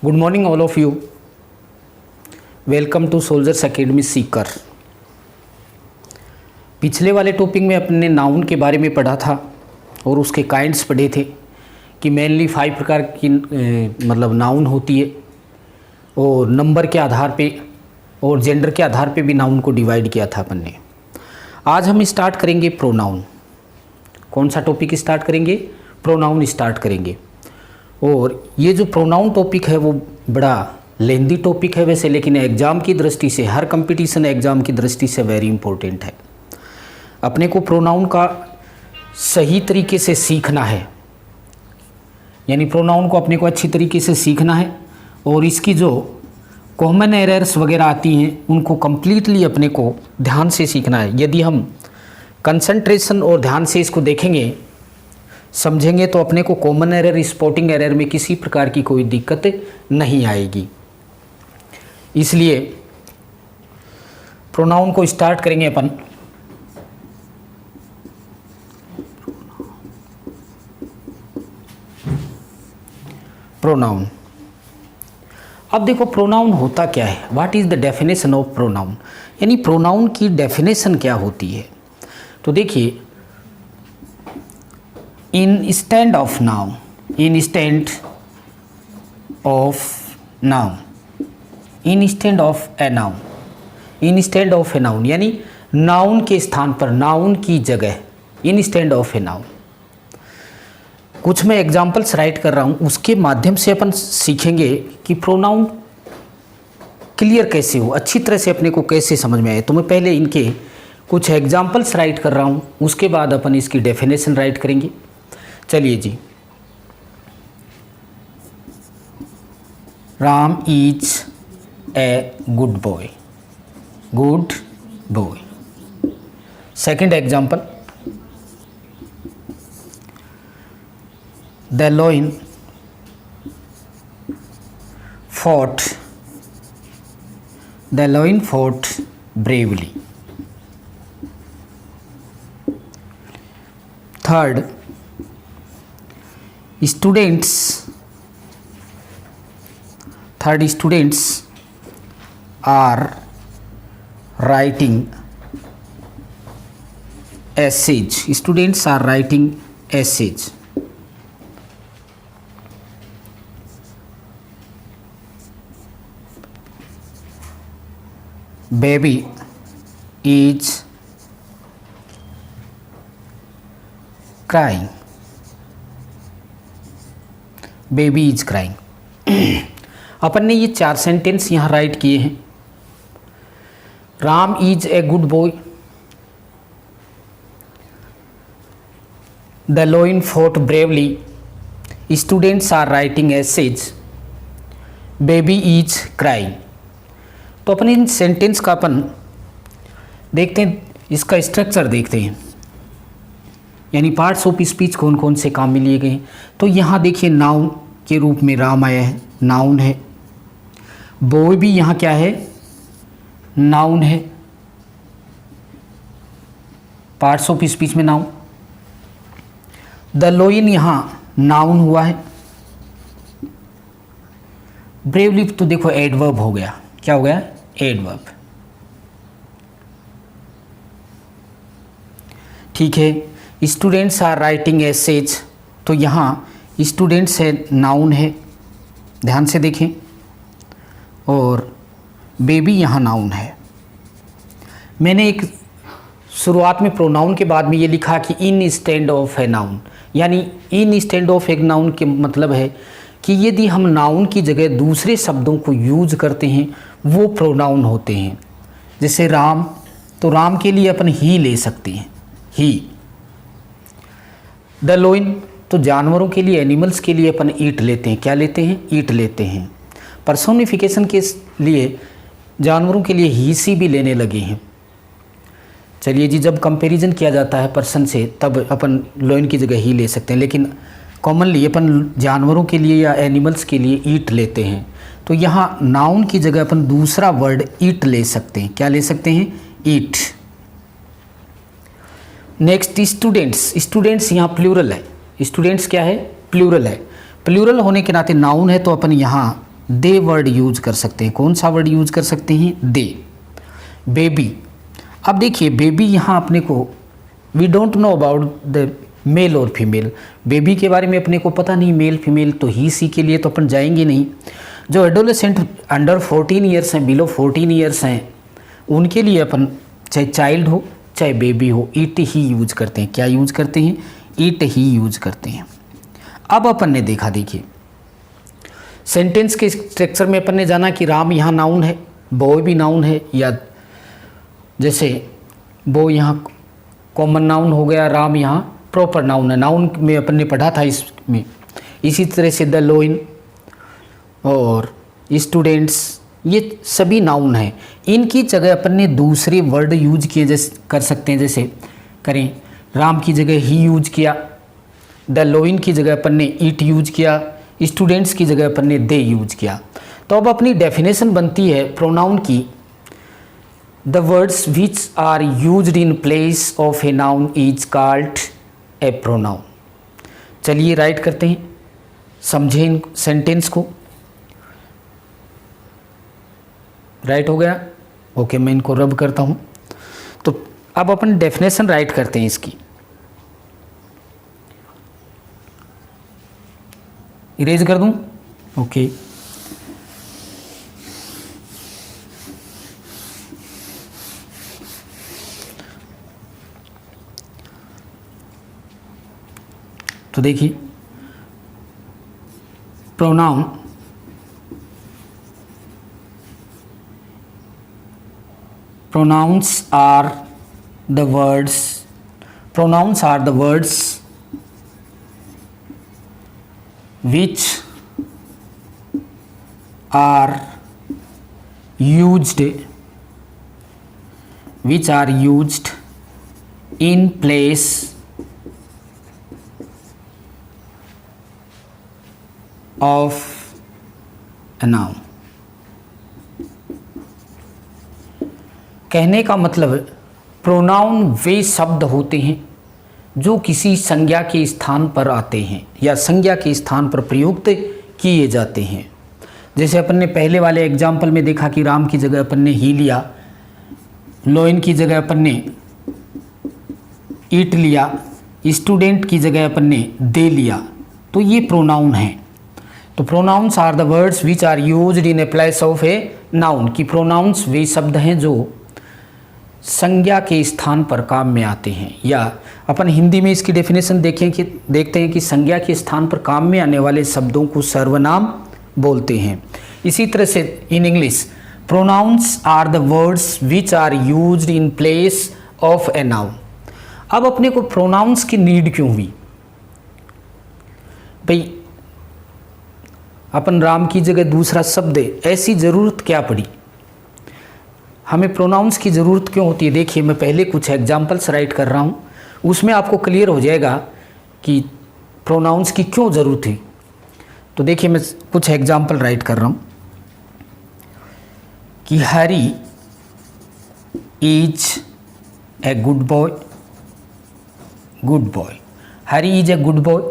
Good morning all of you. Welcome to soldiers academy Sikar. पिछले वाले topic में अपने नाउन के बारे में पढ़ा था और उसके काइंड्स पढ़े थे कि मेनली 5 प्रकार की मतलब नाउन होती है और नंबर के आधार पे और जेंडर के आधार पे भी नाउन को डिवाइड किया था अपन ने। आज हम स्टार्ट करेंगे प्रोनाउन। कौन सा टॉपिक स्टार्ट करेंगे? प्रोनाउन स्टार्ट करेंगे। और ये जो प्रोनाउन टॉपिक है वो बड़ा लेंदी टॉपिक है वैसे, लेकिन एग्ज़ाम की दृष्टि से, हर कंपटीशन एग्ज़ाम की दृष्टि से वेरी इंपॉर्टेंट है। अपने को प्रोनाउन का सही तरीके से सीखना है, यानी प्रोनाउन को अपने को अच्छी तरीके से सीखना है और इसकी जो कॉमन एरर्स वगैरह आती हैं उनको कम्प्लीटली अपने को ध्यान से सीखना है। यदि हम कंसंट्रेशन और ध्यान से इसको देखेंगे, समझेंगे तो अपने को कॉमन एरर, स्पॉटिंग एरर में किसी प्रकार की कोई दिक्कत नहीं आएगी। इसलिए प्रोनाउन को स्टार्ट करेंगे अपन। प्रोनाउन, अब देखो प्रोनाउन होता क्या है, what is the definition of pronoun, यानी प्रोनाउन की डेफिनेशन क्या होती है। तो देखिए, इन stand of noun, in stand of noun, in stand of a noun, in stand of a noun, यानी नाउन के स्थान पर, नाउन की जगह, इन स्टैंड ऑफ ए नाउन। कुछ मैं एग्जाम्पल्स राइट कर रहा हूँ, उसके माध्यम से अपन सीखेंगे कि प्रोनाउन क्लियर कैसे हो, अच्छी तरह से अपने को कैसे समझ में आए। तो मैं पहले इनके कुछ एग्जाम्पल्स राइट कर रहा हूँ, उसके बाद अपन इसकी डेफिनेशन राइट करेंगे। चलिए जी। Ram is a good boy, good boy. Second example, the lion fought, the lion fought bravely. Third, students are writing essays, students are writing essays. Baby is crying, baby is crying. अपन ने ये 4 sentence यहाँ write किए हैं। Ram is a good boy, the lion fought bravely, students are writing essays, baby is crying. तो अपन इन sentence का अपन देखते हैं, इसका स्ट्रक्चर देखते हैं, यानी पार्ट्स ऑफ स्पीच कौन कौन से काम में लिए गए हैं। तो यहाँ देखिए, नाउन के रूप में राम आया है, नाउन है। बॉय भी यहाँ क्या है, नाउन है, पार्ट्स ऑफ स्पीच में नाउन। द लायन यहाँ नाउन हुआ है। ब्रेवली तो देखो एडवर्ब हो गया, क्या हो गया, एडवर्ब। ठीक है। स्टूडेंट्स आर राइटिंग एसेज, तो यहाँ स्टूडेंट्स है, नाउन है, ध्यान से देखें। और बेबी यहाँ नाउन है। मैंने एक शुरुआत में प्रोनाउन के बाद में ये लिखा कि in stand of a noun, यानी in stand of a noun के मतलब है कि यदि हम नाउन की जगह दूसरे शब्दों को यूज करते हैं वो प्रोनाउन होते हैं। जैसे राम, तो राम के लिए अपन ही ले सकते हैं, ही। द लायन, तो जानवरों के लिए, एनिमल्स के लिए अपन ईट लेते हैं, क्या लेते हैं, ईट लेते हैं। पर्सोनिफिकेशन के लिए जानवरों के लिए ही सी भी लेने लगे हैं। चलिए जी, जब कंपैरिजन किया जाता है पर्सन से तब अपन लायन की जगह ही ले सकते हैं, लेकिन कॉमनली अपन जानवरों के लिए या एनिमल्स के लिए ईट लेते हैं। तो यहाँ नाउन की जगह अपन दूसरा वर्ड ईट ले सकते हैं, क्या ले सकते हैं, ईट। नेक्स्ट, स्टूडेंट्स, स्टूडेंट्स यहाँ प्लूरल है। स्टूडेंट्स क्या है, प्लूरल है। प्लूरल होने के नाते नाउन है तो अपन यहाँ दे वर्ड यूज कर सकते हैं। कौन सा वर्ड यूज कर सकते हैं? दे। बेबी, अब देखिए बेबी यहाँ अपने को we don't know about the male और फीमेल, बेबी के बारे में अपने को पता नहीं, मेल फीमेल तो ही सी के लिए तो अपन जाएंगे नहीं। जो एडोलेसेंट अंडर 14 ईयर्स हैं, बिलो 14 ईयर्स हैं, उनके लिए अपन चाहे चाइल्ड हो चाहे बेबी हो, ईट ही यूज करते हैं। क्या यूज करते हैं? ईट ही यूज करते हैं। अब अपन ने देखा, देखिए सेंटेंस के स्ट्रक्चर में अपन ने जाना कि राम यहाँ नाउन है, बॉय भी नाउन है, या जैसे बॉय यहाँ कॉमन नाउन हो गया, राम यहाँ प्रॉपर नाउन है। नाउन में अपन ने पढ़ा था इसमें। इसी तरह से द लोइन और स्टूडेंट्स, ये सभी नाउन हैं। इनकी जगह अपन ने दूसरे वर्ड यूज किए जैसे कर सकते हैं, जैसे करें राम की जगह ही यूज किया, द लोइन की जगह अपन ने ईट यूज किया, स्टूडेंट्स की जगह अपन ने दे यूज किया। तो अब अपनी डेफिनेशन बनती है प्रोनाउन की, the words which are used in place of a noun is called a pronoun. चलिए राइट करते हैं, समझें इन सेंटेंस को। राइट हो गया? ओके, मैं इनको रब करता हूँ। तो अब अपन डेफिनेशन राइट करते हैं इसकी। इरेज कर दूँ? ओके। तो देखिए pronoun pronouns are the words which are used in place of a noun। कहने का मतलब प्रोनाउन वे शब्द होते हैं जो किसी संज्ञा के स्थान पर आते हैं या संज्ञा के स्थान पर प्रयुक्त किए जाते हैं। जैसे अपन ने पहले वाले एग्जाम्पल में देखा कि राम की जगह अपन ने ही लिया, लोइन की जगह अपन ने ईट लिया, स्टूडेंट की जगह अपन ने दे लिया, तो ये प्रोनाउन हैं। तो pronouns are the words which are used in a place of a noun, कि प्रोनाउंस वे शब्द हैं जो संज्ञा के स्थान पर काम में आते हैं। या अपन हिंदी में इसकी डेफिनेशन देखते हैं कि संज्ञा के स्थान पर काम में आने वाले शब्दों को सर्वनाम बोलते हैं। इसी तरह से in English pronouns are the words which are used in place of a noun. अब अपने को प्रोनाउंस की नीड क्यों हुई भाई? अपन राम की जगह दूसरा शब्द, ऐसी ज़रूरत क्या पड़ी? हमें प्रोनाउंस की ज़रूरत क्यों होती है? देखिए मैं पहले कुछ एग्जाम्पल्स राइट कर रहा हूँ, उसमें आपको क्लियर हो जाएगा कि प्रोनाउंस की क्यों ज़रूरत है। तो देखिए मैं कुछ एग्जाम्पल राइट कर रहा हूँ कि Hari is a good boy. Hari is a good boy.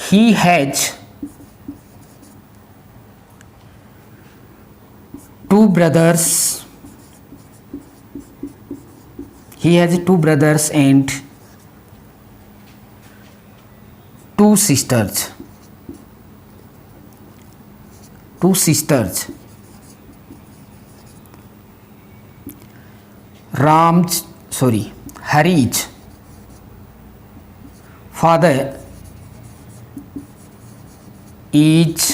He has two brothers and two sisters. Hari's father is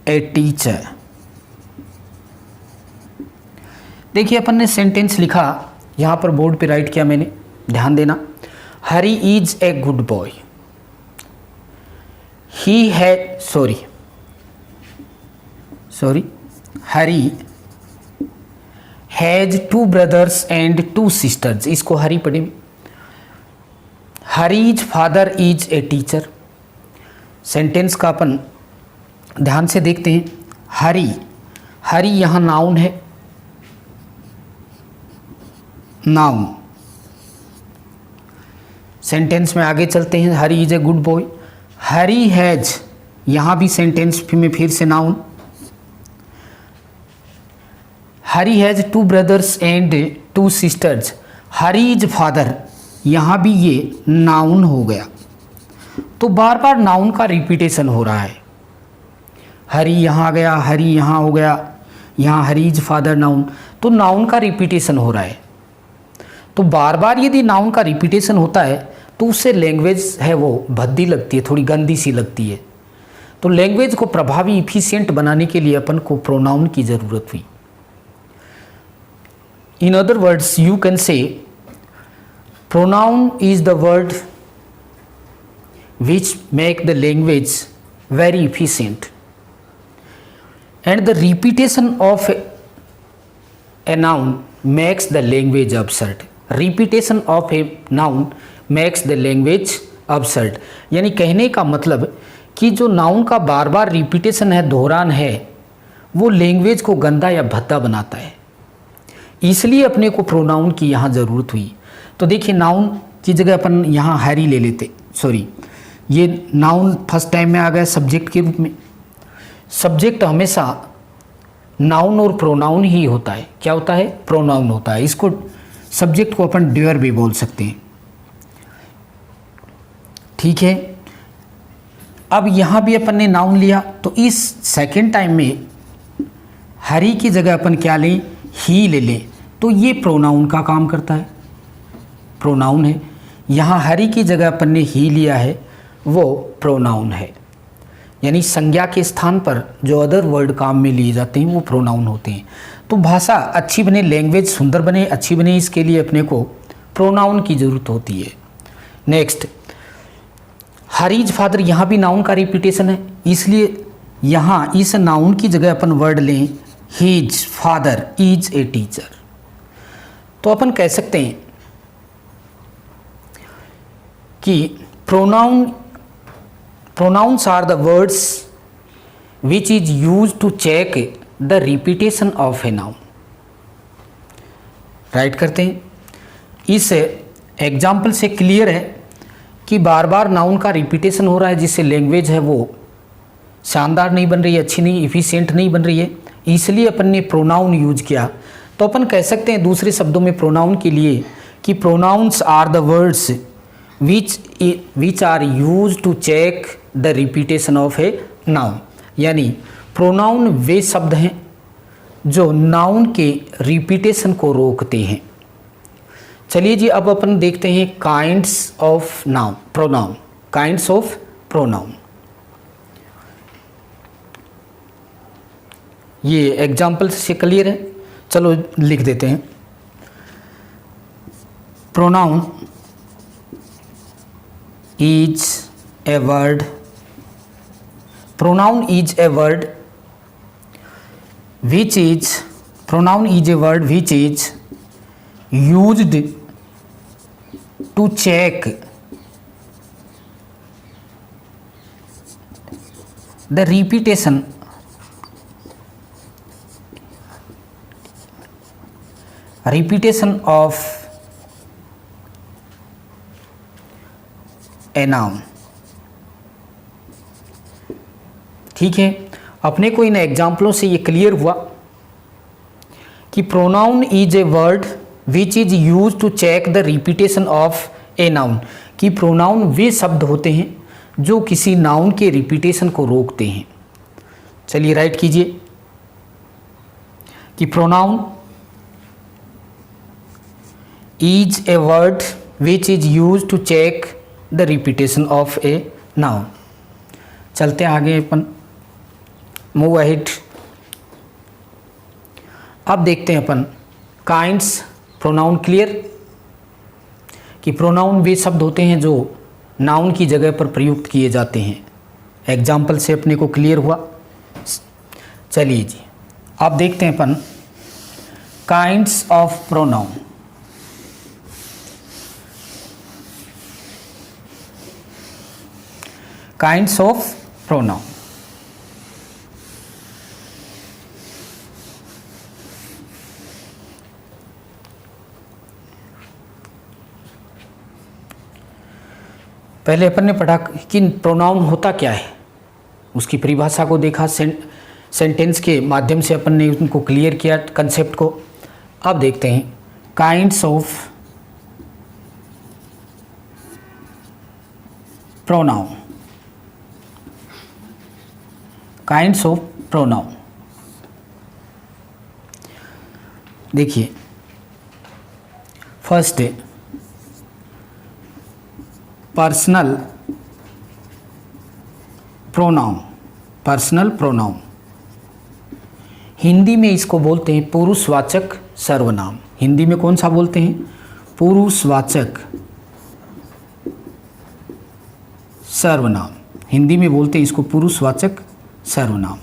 a teacher. देखिए अपन ने सेंटेंस लिखा, यहाँ पर बोर्ड पे राइट किया मैंने, ध्यान देना। Hari is a good boy. Hari has 2 brothers and 2 sisters। इसको हरी पढ़े। Hari's father is a teacher. Sentence का अपन ध्यान से देखते हैं। हरी यहाँ नाउन है, सेंटेंस में आगे चलते हैं। Hari is a good boy. Hari has, यहाँ भी सेंटेंस में फिर से noun. Hari has 2 brothers and 2 sisters. Hari is father, यहाँ भी ये नाउन हो गया। तो बार बार नाउन का रिपीटेशन हो रहा है। हरी यहाँ गया, हरी यहाँ हो गया, यहाँ हरी इज फादर नाउन, तो नाउन का रिपीटेशन हो रहा है। तो बार बार यदि नाउन का रिपीटेशन होता है तो उससे लैंग्वेज है वो भद्दी लगती है, थोड़ी गंदी सी लगती है। तो लैंग्वेज को प्रभावी इफिशिएंट बनाने के लिए अपन को प्रोनाउन की ज़रूरत हुई। In other words you can say pronoun is the word which make the language very efficient, and the repetition of a noun makes the language absurd. Repetition of a noun makes the language absurd. यानी कहने का मतलब कि जो noun का बार बार repetition है, दोहरान है, वो लैंग्वेज को गंदा या भद्दा बनाता है। इसलिए अपने को प्रोनाउन की यहाँ ज़रूरत हुई। तो देखिए नाउन की जगह अपन यहाँ हैरी ले लेते, सॉरी ये नाउन फर्स्ट टाइम में आ गया सब्जेक्ट के रूप में। सब्जेक्ट हमेशा नाउन और प्रोनाउन ही होता है। क्या होता है? प्रोनाउन होता है। इसको सब्जेक्ट को अपन ड्यूअर भी बोल सकते हैं, ठीक है। अब यहाँ भी अपन ने नाउन लिया, तो इस सेकेंड टाइम में हरी की जगह अपन क्या लें? ही ले लें, तो ये प्रोनाउन का काम करता है, प्रोनाउन है। यहाँ हरी की जगह अपन ने ही लिया है, वो प्रोनाउन है। यानी संज्ञा के स्थान पर जो अदर वर्ड काम में लिए जाते हैं वो प्रोनाउन होते हैं। तो भाषा अच्छी बने, लैंग्वेज सुंदर बने, अच्छी बने, इसके लिए अपने को प्रोनाउन की ज़रूरत होती है। नेक्स्ट, हरीज फादर, यहाँ भी नाउन का रिपीटेशन है, इसलिए यहाँ इस नाउन की जगह अपन वर्ड लें his father is a teacher. तो अपन कह सकते हैं कि pronouns are the words which is used to check the repetition of a noun. Right करते हैं। इस एग्जाम्पल से क्लियर है कि बार बार नाउन का रिपीटेशन हो रहा है, जिससे लैंग्वेज है वो शानदार नहीं बन रही है, अच्छी नहीं, इफिशिएंट नहीं बन रही है, इसलिए अपन ने प्रोनाउन यूज किया। तो अपन कह सकते हैं दूसरे शब्दों में प्रोनाउन के लिए कि pronouns are the words which are used to check the repetition of a noun। यानी प्रोनाउन वे शब्द हैं जो नाउन के रिपीटेशन को रोकते हैं। चलिए जी, अब अपन देखते हैं kinds of noun, pronoun, kinds of pronoun. ये एग्जाम्पल से क्लियर है, चलो लिख देते हैं। Pronoun is a word, pronoun is a word which is, pronoun is a word which is used to check the repetition of a noun. ठीक है, अपने को इन एग्जाम्पलों से ये क्लियर हुआ कि pronoun is a word which is use to check the repetition of a noun, कि pronoun वे शब्द होते हैं जो किसी नाउन के रिपीटेशन को रोकते हैं। चलिए राइट कीजिए कि pronoun is a word which is use to check the repetition of a noun. चलते हैं आगे अपन, मूव अहेड। अब देखते हैं अपन काइंड्स प्रोनाउन। क्लियर कि प्रोनाउन वे शब्द होते हैं जो नाउन की जगह पर प्रयुक्त किए जाते हैं। एग्जाम्पल से अपने को क्लियर हुआ। चलिए जी, अब देखते हैं अपन kinds of pronoun. Kinds of pronoun. पहले अपन ने पढ़ा कि प्रोनाउन होता क्या है, उसकी परिभाषा को देखा, सेंटेंस के माध्यम से अपन ने उनको क्लियर किया कंसेप्ट को। अब देखते हैं kinds of pronoun. Kinds of pronoun देखिए, फर्स्ट है personal pronoun. Personal pronoun Hindi में इसको बोलते हैं पुरुषवाचक सर्वनाम। हिंदी में कौन सा बोलते हैं? पुरुषवाचक सर्वनाम। हिंदी में बोलते हैं इसको पुरुषवाचक सर्वनाम,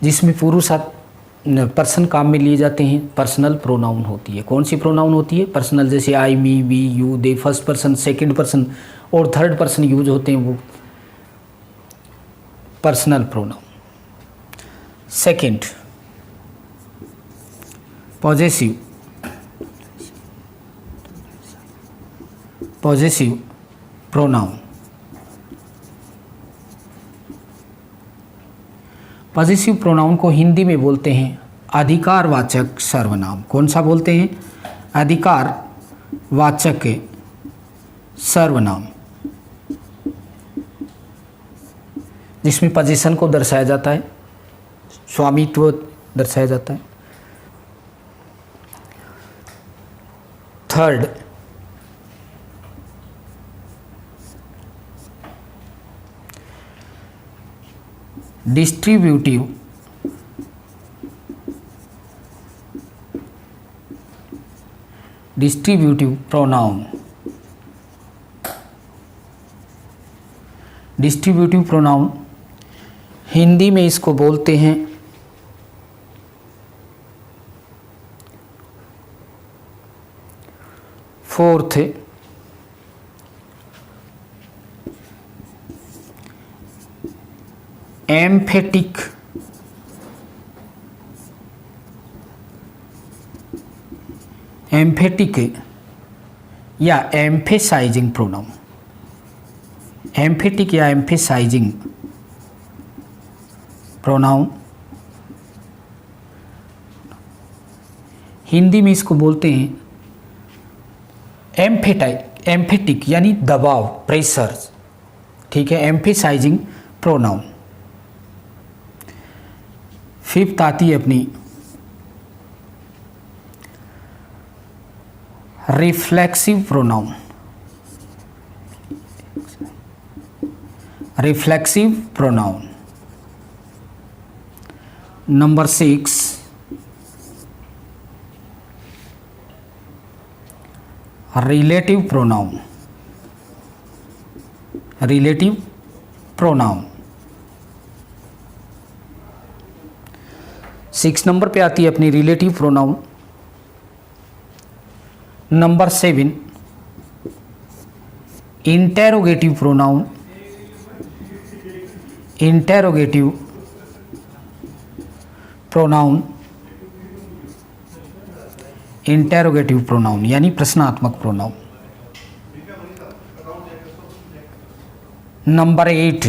जिसमें पुरुष पर्सन काम में लिए जाते हैं। पर्सनल प्रोनाउन होती है। कौन सी प्रोनाउन होती है? पर्सनल, जैसे I, me, we, you, they, first person, second person और थर्ड पर्सन यूज होते हैं, वो personal pronoun. Second, possessive. Possessive pronoun. Possessive pronoun को हिंदी में बोलते हैं अधिकारवाचक सर्वनाम। कौन सा बोलते हैं? अधिकारवाचक सर्वनाम, जिसमें पोजीशन को दर्शाया जाता है, स्वामित्व दर्शाया जाता है। Third, distributive pronoun. Distributive pronoun Hindi में इसको बोलते हैं फोर्थ, एम्फेटिक। एम्फेटिक या एम्फेसाइजिंग प्रोनाउन। एम्फेटिक या एम्फेसाइजिंग प्रोनाउन हिंदी में इसको बोलते हैं एम्फेटिक यानी दबाव, प्रेशर। ठीक है, एम्फेसाइजिंग प्रोनाउन। फिफ्थ आती है अपनी reflexive pronoun. Reflexive pronoun. Number 6, relative pronoun. Relative pronoun 6 number पे आती है अपनी relative pronoun. Number 7, interrogative pronoun. Interrogative pronoun. Interrogative pronoun यानी प्रश्नात्मक pronoun. Number 8,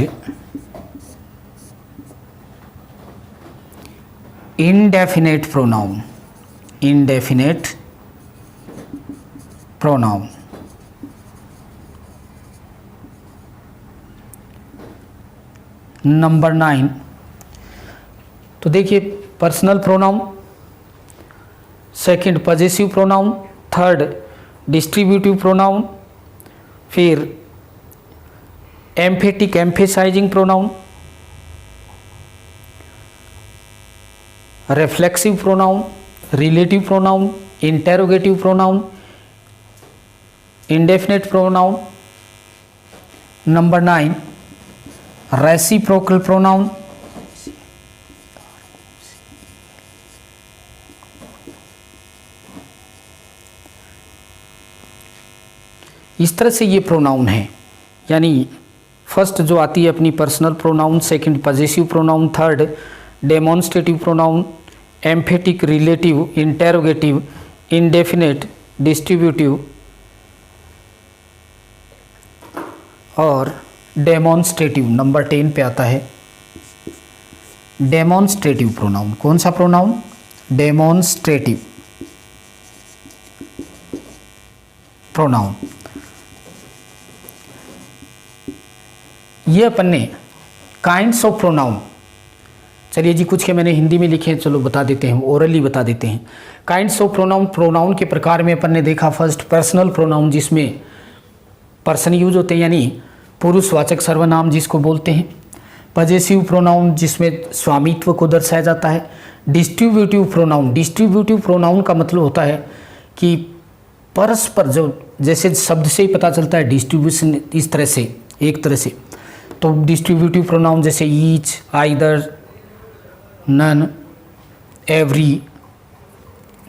indefinite pronoun. Indefinite pronoun. Number 9, तो देखिए personal pronoun, second possessive pronoun, third distributive pronoun, फिर emphatic emphasising pronoun, reflexive pronoun, relative pronoun, interrogative pronoun, indefinite pronoun. Number 9, reciprocal pronoun. इस तरह से ये pronoun है, यानी फर्स्ट जो आती है अपनी personal pronoun, second possessive pronoun, third demonstrative pronoun, emphatic, relative, interrogative, indefinite, distributive, और डेमोन्स्ट्रेटिव नंबर 10 पे आता है डेमोन्स्ट्रेटिव प्रोनाउन। कौन सा प्रोनाउन? Demonstrative pronoun. ये अपन ने काइंड्स ऑफ प्रोनाउन, चलिए जी कुछ के मैंने हिंदी में लिखे हैं, चलो बता देते हैं, ओरली बता देते हैं। काइंड्स ऑफ प्रोनाउन, प्रोनाउन के प्रकार में अपन ने देखा फर्स्ट पर्सनल प्रोनाउन, जिसमें पर्सन यूज होते हैं यानी पुरुषवाचक सर्वनाम जिसको बोलते हैं। पजेसिव प्रोनाउन जिसमें स्वामित्व को दर्शाया जाता है। डिस्ट्रीब्यूटिव प्रोनाउन, डिस्ट्रीब्यूटिव प्रोनाउन का मतलब होता है कि परस्पर, जो जैसे शब्द से ही पता चलता है डिस्ट्रीब्यूशन इस तरह से, एक तरह से, तो डिस्ट्रीब्यूटिव प्रोनाउन जैसे each, either, none, every,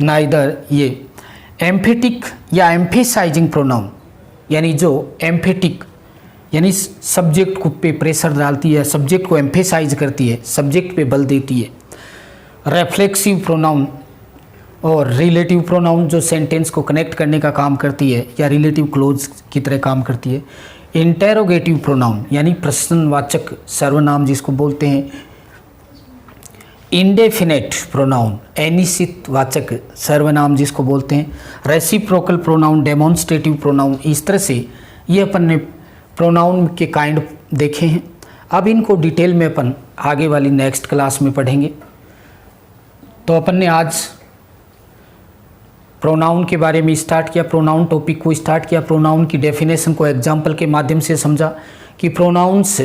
neither. ये एम्फेटिक या एम्फेसाइजिंग प्रोनाउन यानी जो एम्फेटिक यानी सब्जेक्ट को पे प्रेशर डालती है, सब्जेक्ट को एम्फेसाइज करती है, सब्जेक्ट पे बल देती है। रेफ्लेक्सिव प्रोनाउन और रिलेटिव प्रोनाउन जो सेंटेंस को कनेक्ट करने का काम करती है या रिलेटिव क्लोज की तरह काम करती है। इंटेरोगेटिव प्रोनाउन यानी प्रश्नवाचक सर्वनाम जिसको बोलते हैं। इंडेफिनेट प्रोनाउन अनिश्चितवाचक सर्वनाम जिसको बोलते हैं। Reciprocal pronoun, demonstrative pronoun. इस तरह से ये अपन ने प्रोनाउन के काइंड देखे हैं। अब इनको डिटेल में अपन आगे वाली नेक्स्ट क्लास में पढ़ेंगे। तो अपन ने आज प्रोनाउन के बारे में स्टार्ट किया, प्रोनाउन टॉपिक को स्टार्ट किया, प्रोनाउन की डेफिनेशन को एग्जाम्पल के माध्यम से समझा कि प्रोनाउंस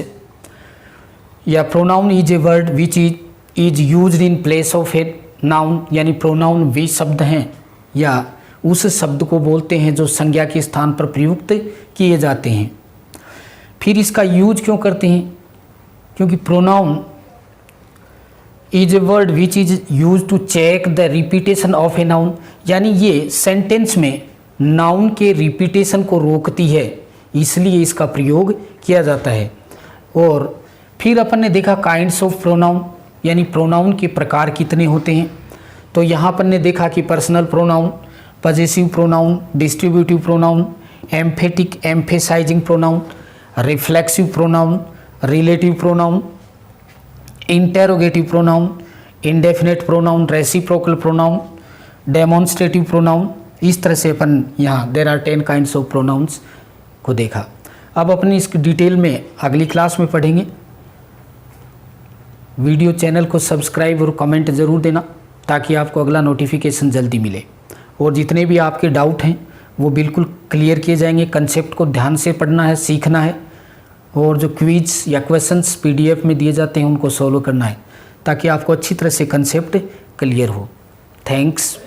या pronoun is a word which is used in place of a noun, यानी प्रोनाउन वे शब्द हैं या उस शब्द को बोलते हैं जो संज्ञा के स्थान पर प्रयुक्त किए जाते हैं। फिर इसका यूज क्यों करते हैं? क्योंकि pronoun is a word which is use to check the repetition of a noun, यानी ये सेंटेंस में नाउन के रिपीटेशन को रोकती है, इसलिए इसका प्रयोग किया जाता है। और फिर अपन ने देखा काइंड्स ऑफ प्रोनाउन, यानी प्रोनाउन के प्रकार कितने होते हैं। तो यहाँ अपन ने देखा कि personal pronoun, possessive pronoun, distributive pronoun, emphatic emphasising pronoun, reflexive pronoun, relative pronoun, interrogative pronoun, indefinite pronoun, reciprocal pronoun, demonstrative pronoun. इस तरह से अपन यहाँ there are 10 kinds of pronouns को देखा। अब अपनी इसकी डिटेल में अगली क्लास में पढ़ेंगे। वीडियो चैनल को सब्सक्राइब और कमेंट ज़रूर देना ताकि आपको अगला नोटिफिकेशन जल्दी मिले। और जितने भी आपके डाउट हैं वो बिल्कुल क्लियर किए जाएंगे। कंसेप्ट को ध्यान से पढ़ना है, सीखना है, और जो क्विज या क्वेश्चंस PDF में दिए जाते हैं उनको सॉल्व करना है ताकि आपको अच्छी तरह से कंसेप्ट क्लियर हो। थैंक्स।